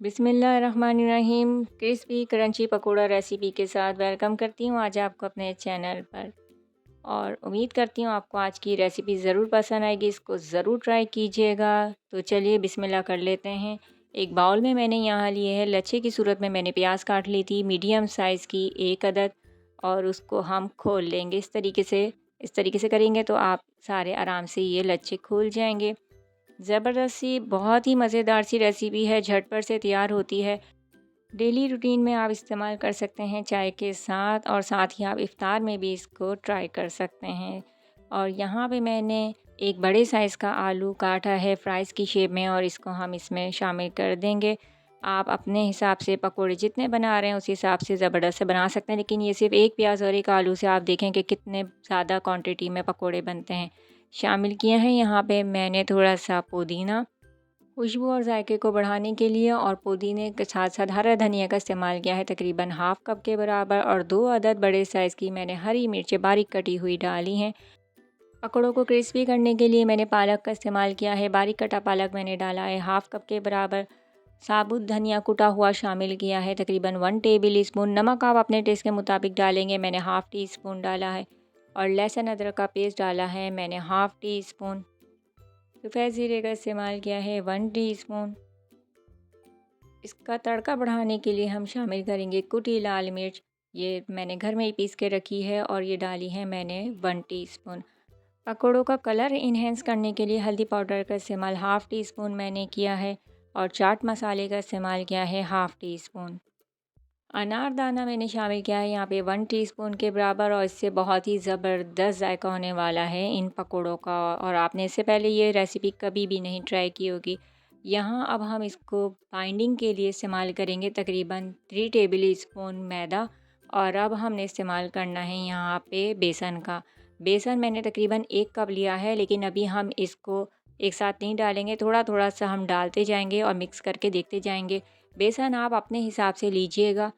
बिस्मिल्लाहिर्रहमानिर्रहीम। Crispy crunchy pakora recipe के साथ वेलकम करती हूँ आज आपको अपने चैनल पर, और उम्मीद करती हूँ आपको आज की रेसिपी ज़रूर पसंद आएगी। इसको ज़रूर ट्राई कीजिएगा। तो चलिए बिस्मिल्लाह कर लेते हैं। एक बाउल में मैंने यहाँ लिए है लच्छे की सूरत में मैंने प्याज काट ली थी मीडियम साइज़ की 1 अदद, और उसको हम खोल लेंगे इस तरीके से करेंगे तो आप सारे आराम से ये लच्छे खोल जाएंगे। ज़बरदस्त सी बहुत ही मज़ेदार सी रेसिपी है, झटपट से तैयार होती है। डेली रूटीन में आप इस्तेमाल कर सकते हैं चाय के साथ, और साथ ही आप इफ़्तार में भी इसको ट्राई कर सकते हैं। और यहाँ पे मैंने एक बड़े साइज़ का आलू काटा है फ्राइज़ की शेप में, और इसको हम इसमें शामिल कर देंगे। आप अपने हिसाब से पकोड़े जितने बना रहे हैं उस हिसाब से ज़बरदस्त से बना सकते हैं, लेकिन ये सिर्फ एक प्याज और एक आलू से आप देखें कि कितने ज़्यादा क्वांटिटी में पकोड़े बनते हैं। शामिल किए हैं यहाँ पे मैंने थोड़ा सा पुदीना, खुशबू और जायके को बढ़ाने के लिए, और पुदीने के साथ साथ हरा धनिया का इस्तेमाल किया है तकरीबन हाफ़ कप के बराबर, और 2 अदद बड़े साइज़ की मैंने हरी मिर्चें बारीक कटी हुई डाली हैं। पकौड़ों को क्रिस्पी करने के लिए मैंने पालक का इस्तेमाल किया है। बारीक कटा पालक मैंने डाला है हाफ़ कप के बराबर। साबुत धनिया कुटा हुआ शामिल किया है तकरीबन 1 टेबल स्पून। नमक आप अपने टेस्ट के मुताबिक डालेंगे, मैंने हाफ़ टी स्पून डाला है। और लहसुन अदरक का पेस्ट डाला है मैंने हाफ़ टी स्पून। सफ़ेद ज़ीरे का इस्तेमाल किया है 1 टीस्पून। इसका तड़का बढ़ाने के लिए हम शामिल करेंगे कुटी लाल मिर्च, ये मैंने घर में ही पीस के रखी है, और ये डाली है मैंने 1 टीस्पून। पकौड़ों का कलर इन्हेंस करने के लिए हल्दी पाउडर का इस्तेमाल हाफ़ टी स्पून मैंने किया है, और चाट मसाले का इस्तेमाल किया है हाफ़ टी स्पून। अनारदाना मैंने शामिल किया है यहाँ पे 1 टीस्पून के बराबर, और इससे बहुत ही ज़बरदस्त जायका होने वाला है इन पकोड़ों का, और आपने इससे पहले ये रेसिपी कभी भी नहीं ट्राई की होगी। यहाँ अब हम इसको बाइंडिंग के लिए इस्तेमाल करेंगे तकरीबन 3 टेबल स्पून मैदा, और अब हमने इस्तेमाल करना है यहाँ पे बेसन का। बेसन मैंने तकरीबन 1 कप लिया है, लेकिन अभी हम इसको एक साथ नहीं डालेंगे, थोड़ा थोड़ा सा हम डालते जाएंगे और मिक्स करके देखते जाएंगे। बेसन आप अपने हिसाब से लीजिएगा,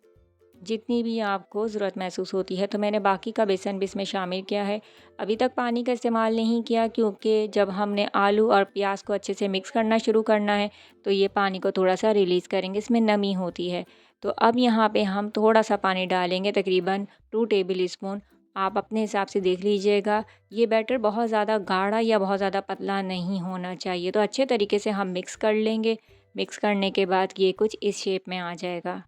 जितनी भी आपको ज़रूरत महसूस होती है। तो मैंने बाकी का बेसन भी इसमें शामिल किया है। अभी तक पानी का इस्तेमाल नहीं किया, क्योंकि जब हमने आलू और प्याज को अच्छे से मिक्स करना शुरू करना है तो ये पानी को थोड़ा सा रिलीज़ करेंगे, इसमें नमी होती है। तो अब यहाँ पे हम थोड़ा सा पानी डालेंगे तकरीबन 2 टेबल स्पून। आप अपने हिसाब से देख लीजिएगा। ये बैटर बहुत ज़्यादा गाढ़ा या बहुत ज़्यादा पतला नहीं होना चाहिए। तो अच्छे तरीके से हम मिक्स कर लेंगे। मिक्स करने के बाद ये कुछ इस शेप में आ जाएगा।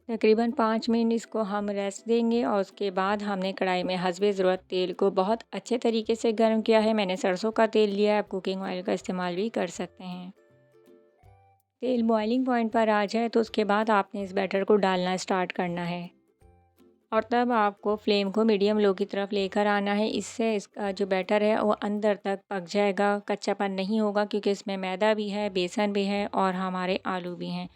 तकरीबन 5 मिनट इसको हम रेस्ट देंगे, और उसके बाद हमने कढ़ाई में हस्बे ज़रूरत तेल को बहुत अच्छे तरीके से गर्म किया है। मैंने सरसों का तेल लिया है, आप कुकिंग ऑयल का इस्तेमाल भी कर सकते हैं। तेल बॉइलिंग पॉइंट पर आ जाए तो उसके बाद आपने इस बैटर को डालना स्टार्ट करना है, और तब आपको फ्लेम को मीडियम लो की तरफ लेकर आना है। इससे इसका जो बैटर है वो अंदर तक पक जाएगा, कच्चापन नहीं होगा, क्योंकि इसमें मैदा भी है, बेसन भी है, और हमारे आलू भी हैं।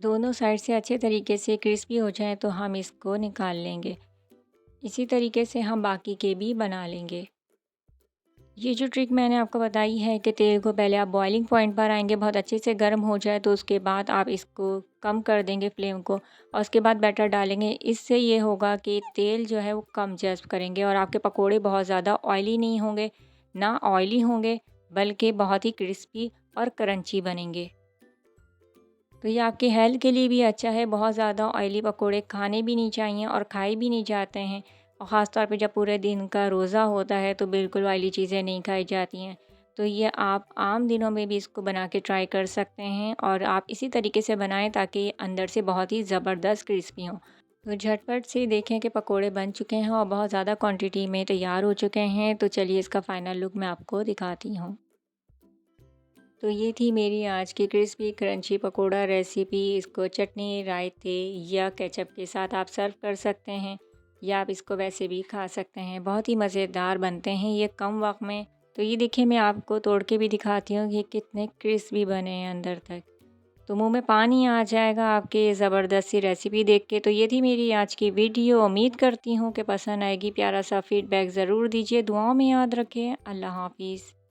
दोनों साइड से अच्छे तरीके से क्रिस्पी हो जाए तो हम इसको निकाल लेंगे। इसी तरीके से हम बाकी के भी बना लेंगे। ये जो ट्रिक मैंने आपको बताई है कि तेल को पहले आप बॉइलिंग पॉइंट पर आएंगे, बहुत अच्छे से गर्म हो जाए तो उसके बाद आप इसको कम कर देंगे फ्लेम को, और उसके बाद बैटर डालेंगे। इससे ये होगा कि तेल जो है वो कम जज़्ब करेंगे, और आपके पकोड़े बहुत ज़्यादा ऑयली नहीं होंगे, ना ऑयली होंगे, बल्कि बहुत ही क्रिस्पी और क्रंची बनेंगे। तो ये आपकी हेल्थ के लिए भी अच्छा है। बहुत ज़्यादा ऑयली पकोड़े खाने भी नहीं चाहिए, और खाए भी नहीं जाते हैं, और ख़ास तौर पे जब पूरे दिन का रोज़ा होता है तो बिल्कुल ऑयली चीज़ें नहीं खाई जाती हैं। तो ये आप आम दिनों में भी इसको बना के ट्राई कर सकते हैं, और आप इसी तरीके से बनाएं ताकि ये अंदर से बहुत ही ज़बरदस्त क्रिस्पी हों। तो झटपट से देखें कि पकोड़े बन चुके हैं और बहुत ज़्यादा क्वांटिटी में तैयार हो चुके हैं। तो चलिए इसका फ़ाइनल लुक मैं आपको दिखाती हूँ। तो ये थी मेरी आज की क्रिस्पी क्रंची पकोड़ा रेसिपी। इसको चटनी, रायते या केचप के साथ आप सर्व कर सकते हैं, या आप इसको वैसे भी खा सकते हैं। बहुत ही मज़ेदार बनते हैं ये कम वक्त में। तो ये देखिए, मैं आपको तोड़ के भी दिखाती हूँ कि कितने क्रिस्पी बने हैं अंदर तक। तो मुंह में पानी आ जाएगा आपके ये ज़बरदस्त सी रेसिपी देख के। तो ये थी मेरी आज की वीडियो। उम्मीद करती हूँ कि पसंद आएगी। प्यारा सा फीडबैक ज़रूर दीजिए। दुआओं में याद रखें। अल्लाह हाफिज़।